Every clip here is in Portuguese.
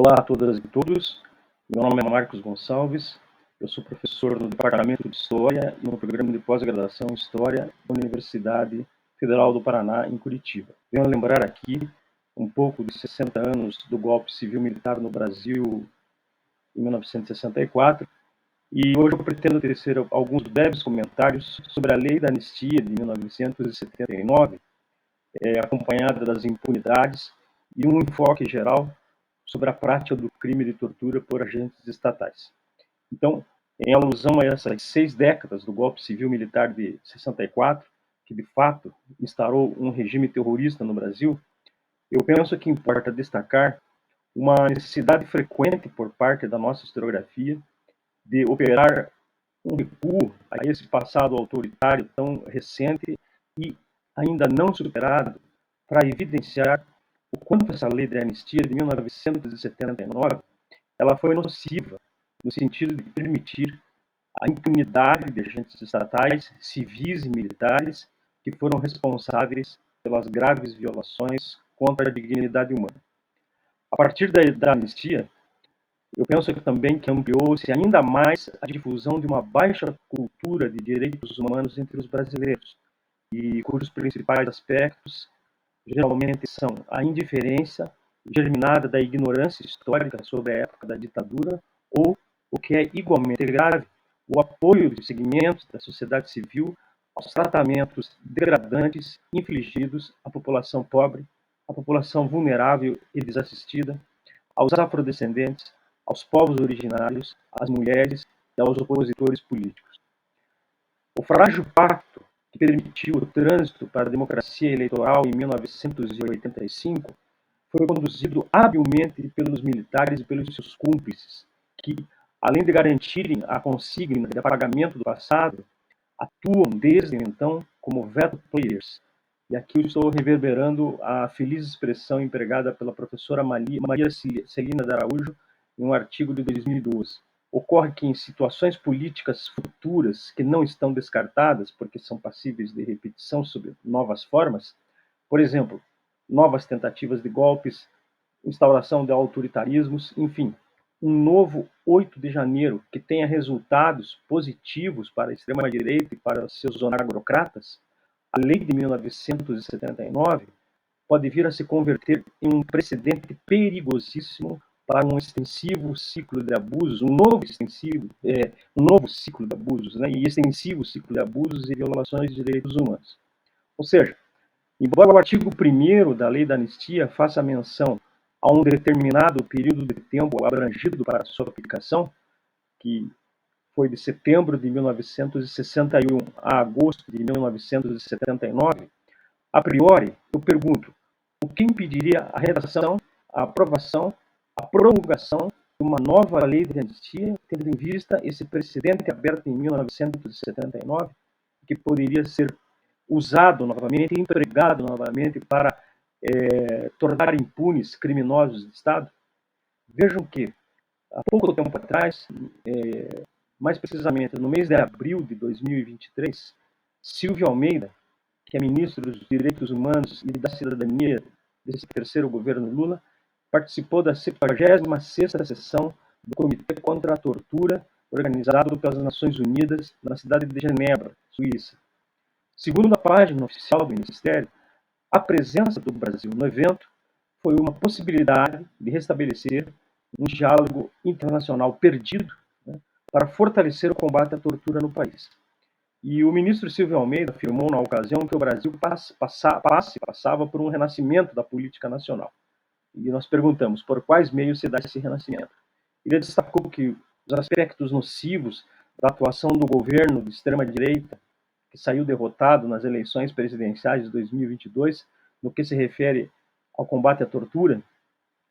Olá a todas e todos, meu nome é Marcos Gonçalves, eu sou professor no Departamento de História e no Programa de Pós-Graduação em História da Universidade Federal do Paraná, em Curitiba. Venho lembrar aqui um pouco de 60 anos do golpe civil-militar no Brasil em 1964 e hoje eu pretendo tecer alguns breves comentários sobre a Lei da Anistia de 1979, acompanhada das impunidades e um enfoque geral sobre a prática do crime de tortura por agentes estatais. Então, em alusão a essas 6 décadas do golpe civil-militar de 64, que de fato instaurou um regime terrorista no Brasil, eu penso que importa destacar uma necessidade frequente por parte da nossa historiografia de operar um recuo a esse passado autoritário tão recente e ainda não superado, para evidenciar o quanto essa lei de anistia de 1979 ela foi nociva no sentido de permitir a impunidade de agentes estatais, civis e militares que foram responsáveis pelas graves violações contra a dignidade humana. A partir da anistia, eu penso que também que ampliou-se ainda mais a difusão de uma baixa cultura de direitos humanos entre os brasileiros, e cujos principais aspectos geralmente são a indiferença germinada da ignorância histórica sobre a época da ditadura ou, o que é igualmente grave, o apoio dos segmentos da sociedade civil aos tratamentos degradantes infligidos à população pobre, à população vulnerável e desassistida, aos afrodescendentes, aos povos originários, às mulheres e aos opositores políticos. O frágil pacto que permitiu o trânsito para a democracia eleitoral em 1985 foi conduzido habilmente pelos militares e pelos seus cúmplices, que, além de garantirem a consigna de apagamento do passado, atuam desde então como veto players. E aqui eu estou reverberando a feliz expressão empregada pela professora Maria Celina de Araújo em um artigo de 2012. Ocorre que em situações políticas futuras que não estão descartadas, porque são passíveis de repetição sob novas formas, por exemplo, novas tentativas de golpes, instauração de autoritarismos, enfim, um novo 8 de janeiro que tenha resultados positivos para a extrema-direita e para seus zonagrocratas, a lei de 1979 pode vir a se converter em um precedente perigosíssimo para um extensivo ciclo de abusos, um novo ciclo de abusos, né, e extensivo ciclo de abusos e violações de direitos humanos. Ou seja, embora o artigo 1º da Lei da Anistia faça menção a um determinado período de tempo abrangido para sua aplicação, que foi de setembro de 1961 a agosto de 1979, a priori, eu pergunto, o que impediria a redação, a aprovação, a promulgação de uma nova lei de anistia, tendo em vista esse precedente aberto em 1979, que poderia ser usado novamente, empregado novamente para tornar impunes criminosos de Estado? Vejam que, há pouco tempo atrás, mais precisamente no mês de abril de 2023, Silvio Almeida, que é ministro dos Direitos Humanos e da Cidadania desse terceiro governo Lula, participou da 76ª sessão do Comitê contra a Tortura, organizado pelas Nações Unidas na cidade de Genebra, Suíça. Segundo a página oficial do Ministério, a presença do Brasil no evento foi uma possibilidade de restabelecer um diálogo internacional perdido, né, para fortalecer o combate à tortura no país. E o ministro Silvio Almeida afirmou na ocasião que o Brasil passava por um renascimento da política nacional. E nós perguntamos por quais meios se dá esse renascimento. Ele destacou que os aspectos nocivos da atuação do governo de extrema-direita, que saiu derrotado nas eleições presidenciais de 2022, no que se refere ao combate à tortura,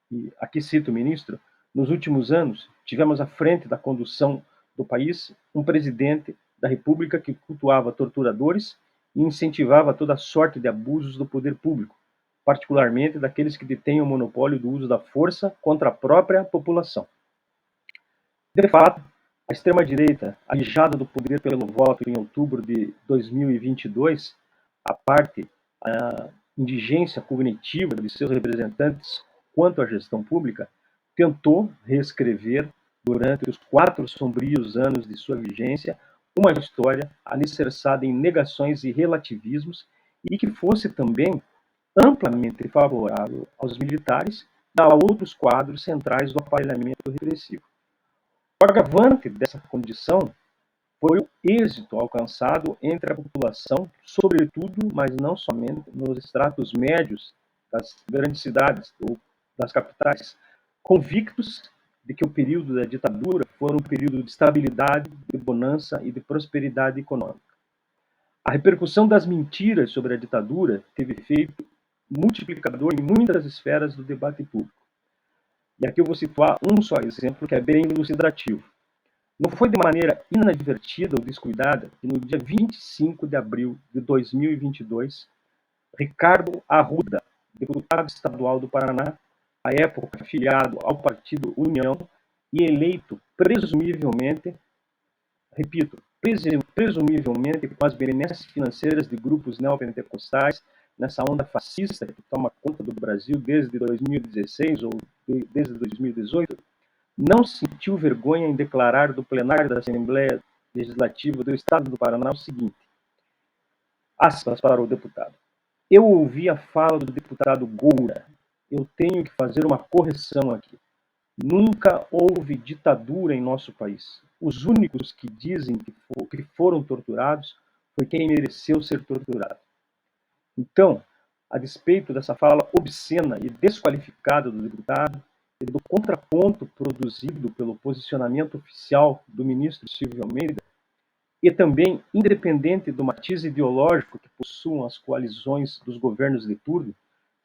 e aqui cito o ministro, nos últimos anos tivemos à frente da condução do país um presidente da República que cultuava torturadores e incentivava toda sorte de abusos do poder público, particularmente daqueles que detêm o monopólio do uso da força contra a própria população. De fato, a extrema-direita, alijada do poder pelo voto em outubro de 2022, a parte a indigência cognitiva de seus representantes quanto à gestão pública, tentou reescrever, durante os 4 sombrios anos de sua vigência, uma história alicerçada em negações e relativismos e que fosse também amplamente favorável aos militares e a outros quadros centrais do aparelhamento repressivo. O agravante dessa condição foi o êxito alcançado entre a população, sobretudo, mas não somente, nos estratos médios das grandes cidades ou das capitais, convictos de que o período da ditadura foi um período de estabilidade, de bonança e de prosperidade econômica. A repercussão das mentiras sobre a ditadura teve efeito multiplicador em muitas esferas do debate público. E aqui eu vou situar um só exemplo que é bem elucidativo. Não foi de maneira inadvertida ou descuidada que no dia 25 de abril de 2022, Ricardo Arruda, deputado estadual do Paraná, à época afiliado ao partido União e eleito presumivelmente, repito, presumivelmente com as benesses financeiras de grupos neopentecostais, nessa onda fascista que toma conta do Brasil desde 2016 ou desde 2018, não sentiu vergonha em declarar do plenário da Assembleia Legislativa do Estado do Paraná o seguinte, aspas para o deputado. Eu ouvi a fala do deputado Goura. Eu tenho que fazer uma correção aqui. Nunca houve ditadura em nosso país. Os únicos que dizem que foram torturados foi quem mereceu ser torturado. Então, a despeito dessa fala obscena e desqualificada do deputado, e do contraponto produzido pelo posicionamento oficial do ministro Silvio Almeida, e também independente do matiz ideológico que possuam as coalizões dos governos de turno,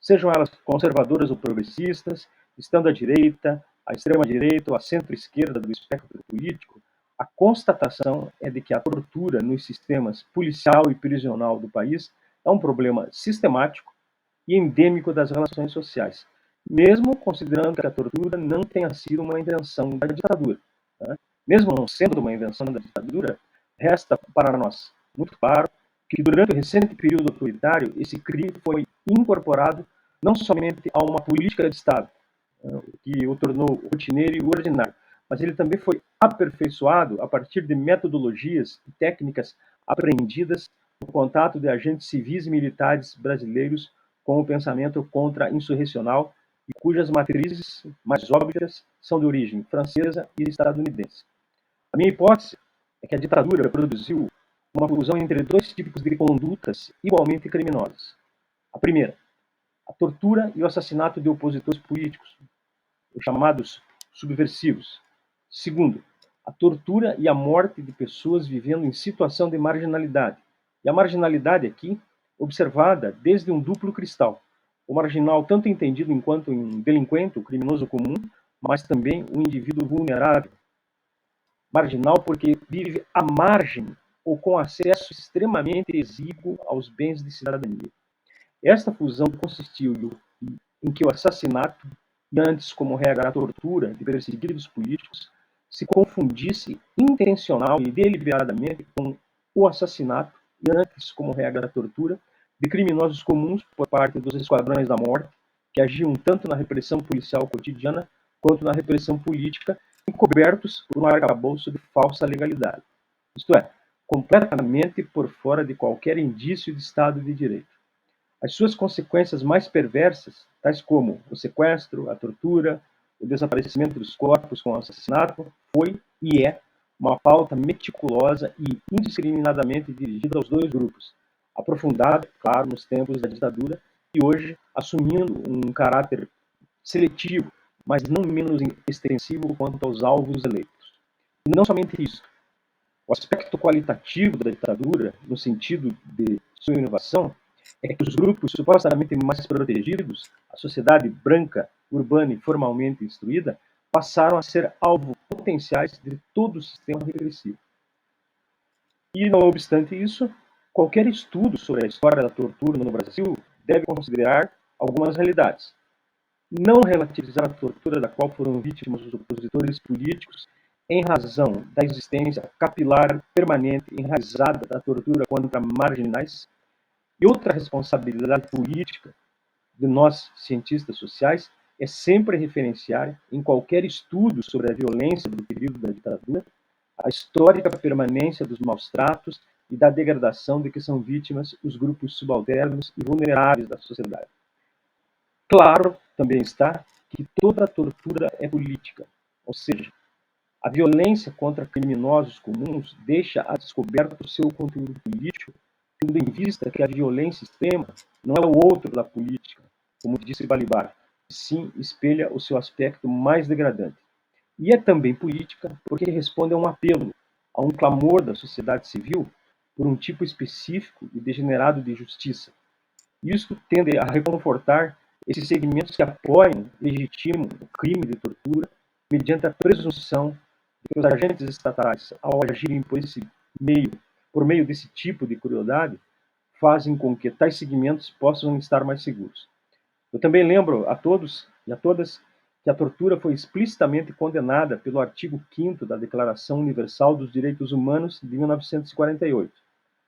sejam elas conservadoras ou progressistas, estando à direita, à extrema-direita ou à centro-esquerda do espectro político, a constatação é de que a tortura nos sistemas policial e prisional do país é um problema sistemático e endêmico das relações sociais, mesmo considerando que a tortura não tenha sido uma invenção da ditadura. Né? Mesmo não sendo uma invenção da ditadura, resta para nós muito claro que durante o recente período autoritário, esse crime foi incorporado não somente a uma política de Estado, o que o tornou rotineiro e ordinário, mas ele também foi aperfeiçoado a partir de metodologias e técnicas aprendidas no contato de agentes civis e militares brasileiros com o pensamento contra-insurrecional e cujas matrizes mais óbvias são de origem francesa e estadunidense. A minha hipótese é que a ditadura produziu uma fusão entre dois tipos de condutas igualmente criminosas. A primeira, a tortura e o assassinato de opositores políticos, os chamados subversivos. Segundo, a tortura e a morte de pessoas vivendo em situação de marginalidade. E a marginalidade aqui, observada desde um duplo cristal. O marginal tanto entendido enquanto um delinquente, o criminoso comum, mas também um indivíduo vulnerável. Marginal porque vive à margem ou com acesso extremamente exíguo aos bens de cidadania. Esta fusão consistiu em que o assassinato, e antes como regra a tortura de perseguidos políticos, se confundisse intencional e deliberadamente com o assassinato, e antes como regra a tortura, de criminosos comuns por parte dos esquadrões da morte, que agiam tanto na repressão policial cotidiana quanto na repressão política, encobertos por um arcabouço de falsa legalidade. Isto é, completamente por fora de qualquer indício de Estado de Direito. As suas consequências mais perversas, tais como o sequestro, a tortura, o desaparecimento dos corpos com o assassinato, foi e é uma pauta meticulosa e indiscriminadamente dirigida aos dois grupos, aprofundada, claro, nos tempos da ditadura e hoje assumindo um caráter seletivo, mas não menos extensivo quanto aos alvos eleitos. E não somente isso. O aspecto qualitativo da ditadura, no sentido de sua inovação, é que os grupos supostamente mais protegidos, a sociedade branca, urbana e formalmente instruída, passaram a ser alvo potenciais de todo o sistema repressivo. E, não obstante isso, qualquer estudo sobre a história da tortura no Brasil deve considerar algumas realidades. Não relativizar a tortura da qual foram vítimas os opositores políticos em razão da existência capilar permanente enraizada da tortura contra marginais. E outra responsabilidade política de nós, cientistas sociais, é sempre referenciar, em qualquer estudo sobre a violência do período da ditadura, a histórica permanência dos maus-tratos e da degradação de que são vítimas os grupos subalternos e vulneráveis da sociedade. Claro, também está, que toda a tortura é política, ou seja, a violência contra criminosos comuns deixa a descoberto o seu conteúdo político, tendo em vista que a violência extrema não é o outro da política, como disse Balibar, e sim espelha o seu aspecto mais degradante. E é também política porque responde a um apelo, a um clamor da sociedade civil por um tipo específico e degenerado de justiça. Isso tende a reconfortar esses segmentos que apoiam, legitimam o crime de tortura mediante a presunção de que os agentes estatais, ao agirem por meio desse tipo de crueldade, fazem com que tais segmentos possam estar mais seguros. Eu também lembro a todos e a todas que a tortura foi explicitamente condenada pelo artigo 5º da Declaração Universal dos Direitos Humanos de 1948.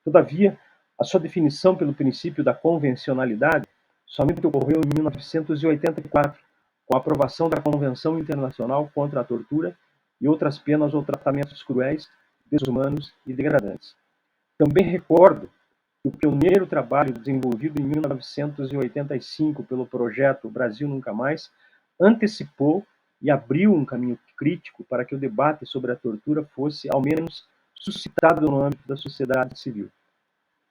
Todavia, a sua definição pelo princípio da convencionalidade somente ocorreu em 1984, com a aprovação da Convenção Internacional contra a Tortura e outras penas ou tratamentos cruéis, desumanos e degradantes. Também recordo que o pioneiro trabalho desenvolvido em 1985 pelo projeto Brasil Nunca Mais antecipou e abriu um caminho crítico para que o debate sobre a tortura fosse, ao menos, suscitado no âmbito da sociedade civil.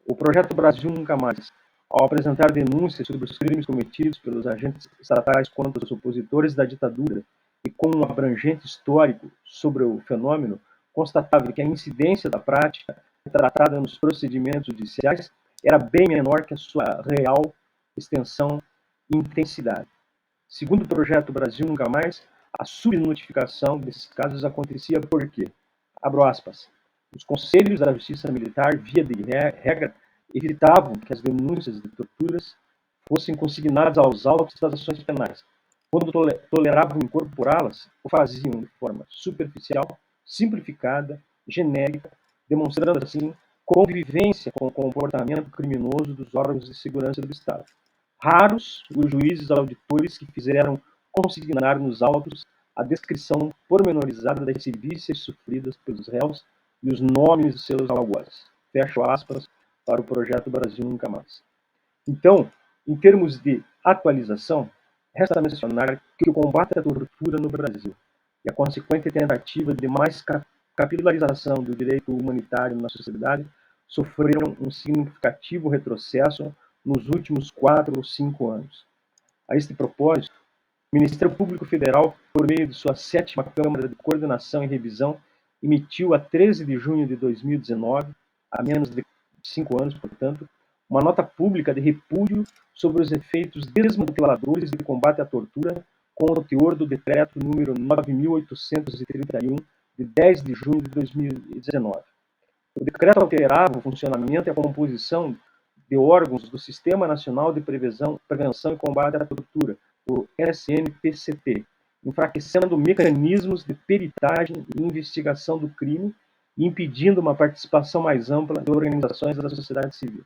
O projeto Brasil Nunca Mais, ao apresentar denúncias sobre os crimes cometidos pelos agentes estatais contra os opositores da ditadura e com um abrangente histórico sobre o fenômeno, constatava que a incidência da prática tratada nos procedimentos judiciais era bem menor que a sua real extensão e intensidade. Segundo o projeto Brasil Nunca Mais, a subnotificação desses casos acontecia porque, abro aspas, os conselhos da Justiça Militar, via de regra, evitavam que as denúncias de torturas fossem consignadas aos autos das ações penais. Quando toleravam incorporá-las, o faziam de forma superficial, simplificada, genérica, demonstrando assim convivência com o comportamento criminoso dos órgãos de segurança do Estado. Raros os juízes auditores que fizeram consignar nos autos a descrição pormenorizada das sevícias sofridas pelos réus e os nomes de seus algozes. Fecho aspas para o projeto Brasil Nunca Mais. Então, em termos de atualização, resta mencionar que o combate à tortura no Brasil e a consequente tentativa de mais capilarização do direito humanitário na sociedade sofreram um significativo retrocesso nos últimos 4 ou 5 anos. A este propósito, o Ministério Público Federal, por meio de sua 7ª Câmara de Coordenação e Revisão, emitiu a 13 de junho de 2019, há menos de 5 anos, portanto, uma nota pública de repúdio sobre os efeitos desmanteladores de combate à tortura com o teor do decreto número 9.831, de 10 de junho de 2019. O decreto alterava o funcionamento e a composição de órgãos do Sistema Nacional de Prevenção e Combate à Tortura, o SNPCT, enfraquecendo mecanismos de peritagem e investigação do crime e impedindo uma participação mais ampla de organizações da sociedade civil.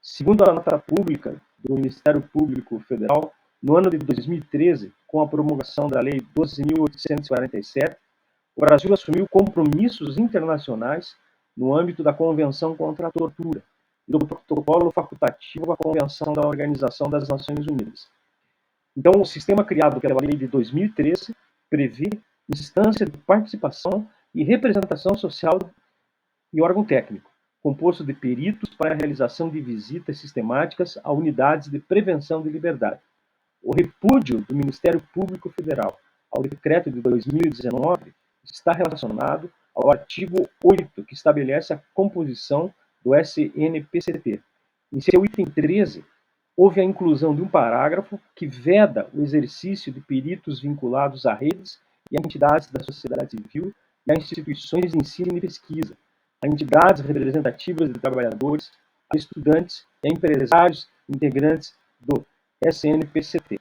Segundo a nota pública do Ministério Público Federal, no ano de 2013, com a promulgação da Lei 12.847, o Brasil assumiu compromissos internacionais no âmbito da Convenção contra a Tortura e do protocolo facultativo à Convenção da Organização das Nações Unidas. Então, o sistema criado pela Lei de 2013 prevê instância de participação e representação social e órgão técnico, composto de peritos para a realização de visitas sistemáticas a unidades de prevenção de liberdade. O repúdio do Ministério Público Federal ao decreto de 2019 está relacionado ao artigo 8, que estabelece a composição do SNPCT. Em seu item 13, houve a inclusão de um parágrafo que veda o exercício de peritos vinculados a redes e a entidades da sociedade civil e a instituições de ensino e pesquisa, a entidades representativas de trabalhadores, a estudantes e a empresários integrantes do SNPCT.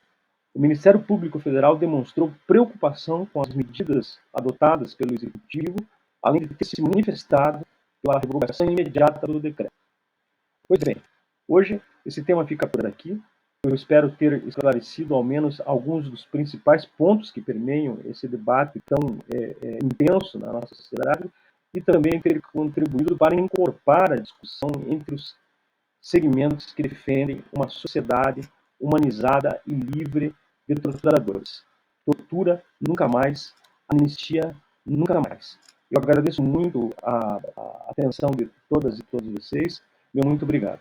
O Ministério Público Federal demonstrou preocupação com as medidas adotadas pelo Executivo, além de ter se manifestado pela revogação imediata do decreto. Pois bem, hoje esse tema fica por aqui. Eu espero ter esclarecido ao menos alguns dos principais pontos que permeiam esse debate tão intenso na nossa sociedade e também ter contribuído para encorpar a discussão entre os segmentos que defendem uma sociedade humanizada e livre de torturadores. Tortura nunca mais, anistia nunca mais. Eu agradeço muito a atenção de todas e todos vocês. Meu muito obrigado.